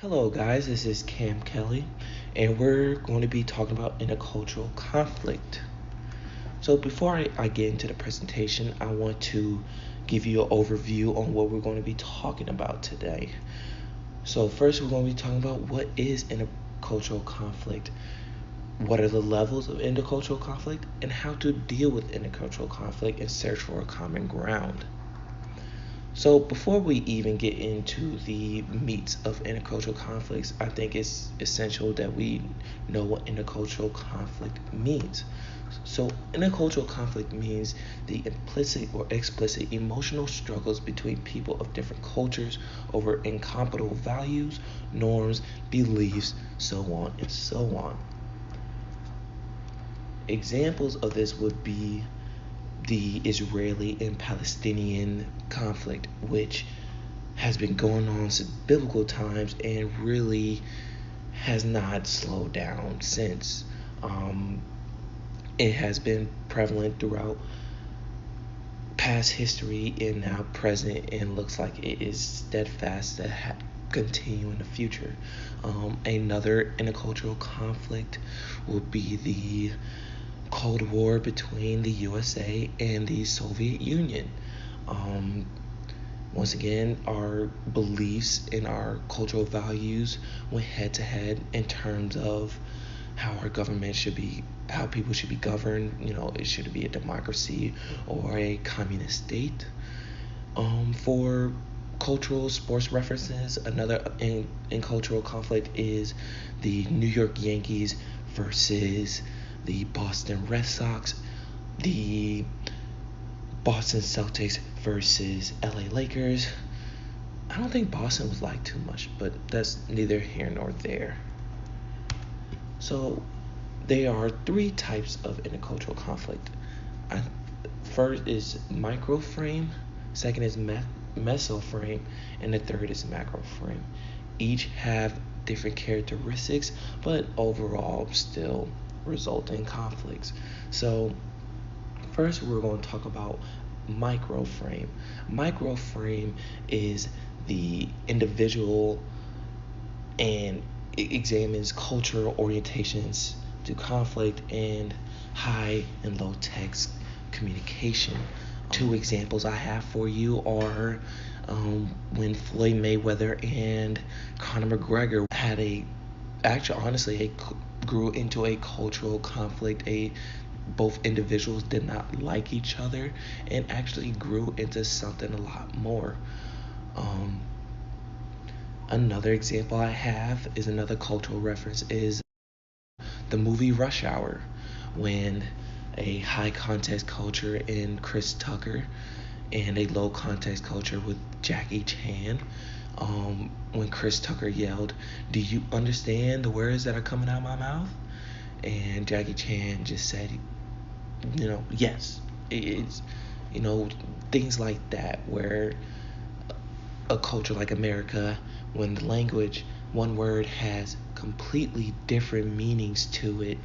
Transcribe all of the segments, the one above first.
Hello, guys, this is Cam Kelly, and we're going to be talking about intercultural conflict. So, before I get into the presentation, I want to give you an overview on what we're going to be talking about today. So, first, we're going to be talking about what is intercultural conflict, what are the levels of intercultural conflict, and how to deal with intercultural conflict and search for a common ground. So before we even get into the meats of intercultural conflicts, I think it's essential that we know what intercultural conflict means. So intercultural conflict means the implicit or explicit emotional struggles between people of different cultures over incompatible values, norms, beliefs, so on and so on. Examples of this would be the Israeli and Palestinian conflict, which has been going on since biblical times and really has not slowed down since. It has been prevalent throughout past history and now present, and looks like it is steadfast to continue in the future. Another intercultural conflict will be the Cold War between the USA and the Soviet Union. Um, Once again, our beliefs and our cultural values went head to head in terms of how our government should be, how people should be governed. It should be a democracy or a communist state. For cultural sports references, another in cultural conflict is the New York Yankees versus the Boston Red Sox, the Boston Celtics versus LA Lakers. I don't think Boston was liked too much, but that's neither here nor there. So there are three types of intercultural conflict. First is microframe, second is mesoframe, and the third is macroframe. Each have different characteristics, but overall still result in conflicts. So first we're going to talk about microframe. Microframe is the individual and examines cultural orientations to conflict and high and low text communication. Two examples I have for you are when Floyd Mayweather and Conor McGregor had grew into a cultural conflict. Both individuals did not like each other and actually grew into something a lot more. Another example I have is another cultural reference is the movie Rush Hour, when a high context culture in Chris Tucker and a low context culture with Jackie Chan. When Chris Tucker yelled, "Do you understand the words that are coming out of my mouth?" And Jackie Chan just said, yes. It's, things like that, where a culture like America, when the language, one word has completely different meanings to it,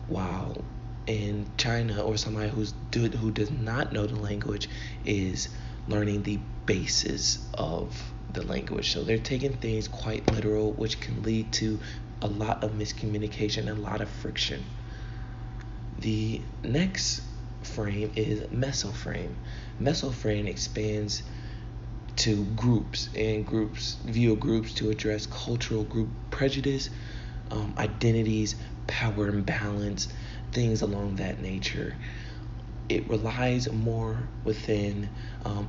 while in China or somebody who does not know the language is learning the basis of the language. So they're taking things quite literal, which can lead to a lot of miscommunication and a lot of friction. The next frame is mesoframe. Mesoframe expands to groups, and groups view groups to address cultural group prejudice, identities, power imbalance, things along that nature. It relies more within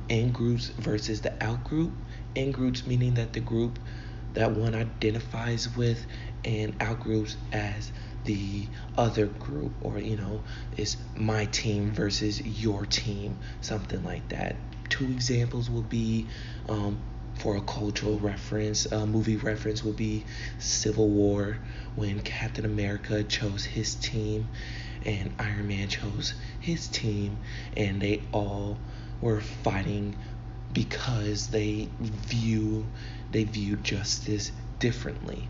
in groups versus the out group. In groups meaning that the group that one identifies with, and out groups as the other group, or it's my team versus your team, something like that. Two examples will be for a cultural reference, a movie reference would be Civil War, when Captain America chose his team and Iron Man chose his team, and they all were fighting because they view justice differently.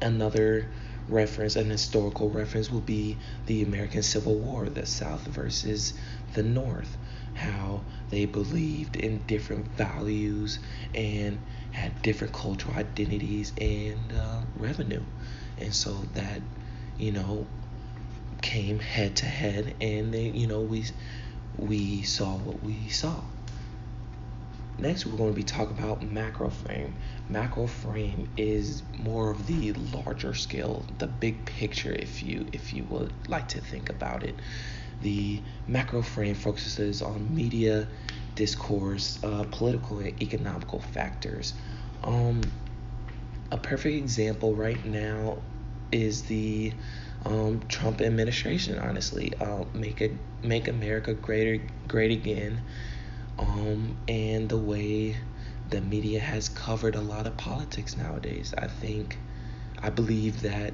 Another reference, an historical reference, will be the American Civil War, the South versus the North. how they believed in different values and had different cultural identities and revenue. And so that, you know, came head to head, and they, we saw what we saw. Next, we're going to be talking about macro frame. Macro frame is more of the larger scale, the big picture, if you would like to think about it. The macro frame focuses on media, discourse, political and economical factors. A perfect example right now is the Trump administration. Honestly, make America great again, and the way the media has covered a lot of politics nowadays. I believe that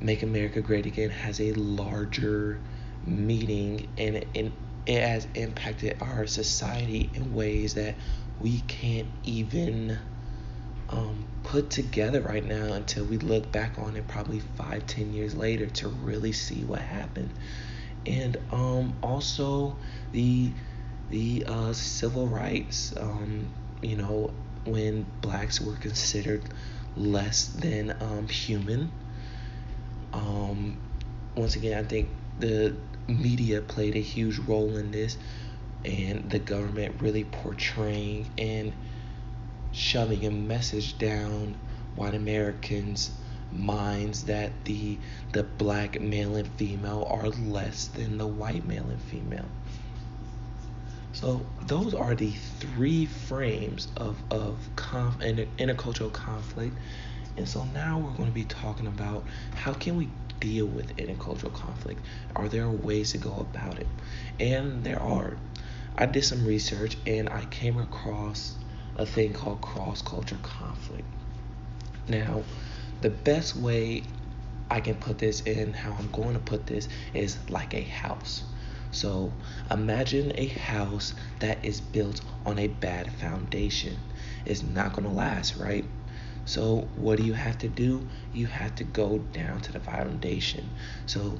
Make America Great Again has a larger meaning, and it has impacted our society in ways that we can't even put together right now until we look back on it probably 5-10 years later to really see what happened. And also the civil rights, when blacks were considered less than human. Once again, I think the media played a huge role in this, and the government really portraying and shoving a message down white Americans' minds that the black male and female are less than the white male and female. So those are the three frames of intercultural conflict. And so now we're going to be talking about how can we deal with intercultural conflict? Are there ways to go about it? And there are. I did some research and I came across a thing called cross-culture conflict. Now, the best way I can put this in, how I'm going to put this, is like a house. So imagine a house that is built on a bad foundation. It's not going to last, right? So what do you have to do? You have to go down to the foundation. So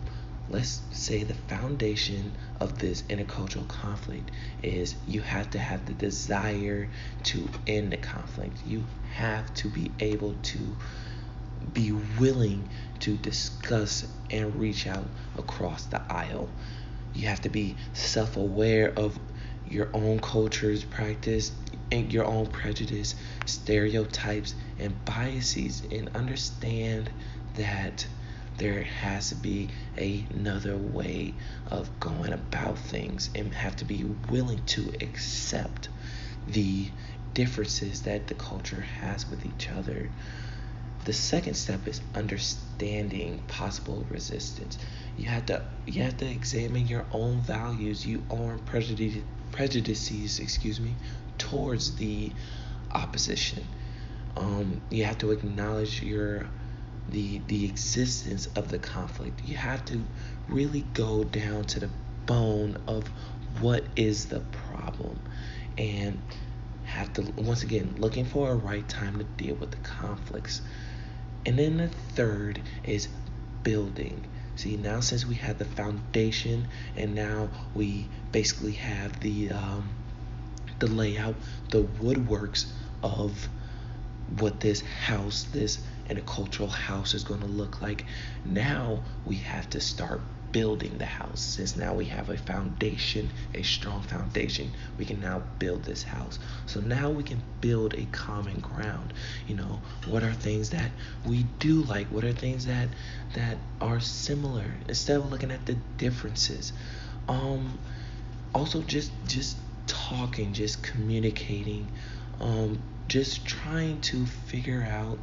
let's say the foundation of this intercultural conflict is you have to have the desire to end the conflict. You have to be able to be willing to discuss and reach out across the aisle. You have to be self-aware of your own culture's practice and your own prejudice, stereotypes, and biases, and understand that there has to be another way of going about things, and have to be willing to accept the differences that the culture has with each other. The second step is understanding possible resistance. You have to examine your own values, your own prejudices, towards the opposition. You have to acknowledge the existence of the conflict. You have to really go down to the bone of what is the problem, and have to, once again, looking for a right time to deal with the conflicts. And then the third is building. See, now since we have the foundation, and now we basically have the layout, the woodworks of what this house, this intercultural house, is going to look like. Now we have to start building the house. Since now we have a foundation, a strong foundation, we can now build this house. So now we can build a common ground. What are things that we do like? What are things that are similar, instead of looking at the differences? Also just talking, just communicating, just trying to figure out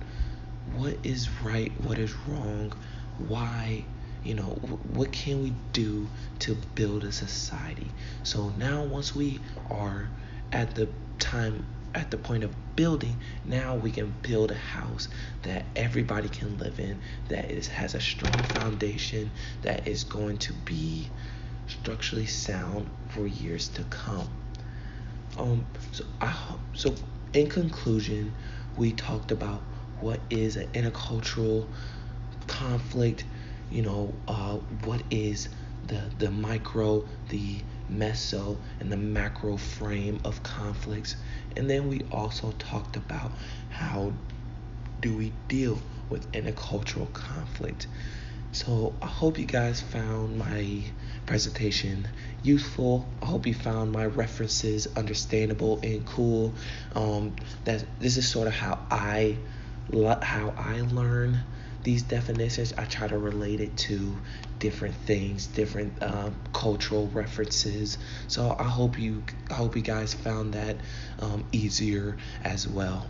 what is right, what is wrong, why, what can we do to build a society. So now once we are at the point of building, now we can build a house that everybody can live in, that has a strong foundation, that is going to be structurally sound for years to come. So in conclusion, we talked about what is an intercultural conflict, what is the micro, the meso and the macro frame of conflicts. And then we also talked about how do we deal with intercultural conflict. So I hope you guys found my presentation useful. I hope you found my references understandable and cool. That this is sort of how I learn these definitions. I try to relate it to different things, different cultural references. So I hope you guys found that easier as well.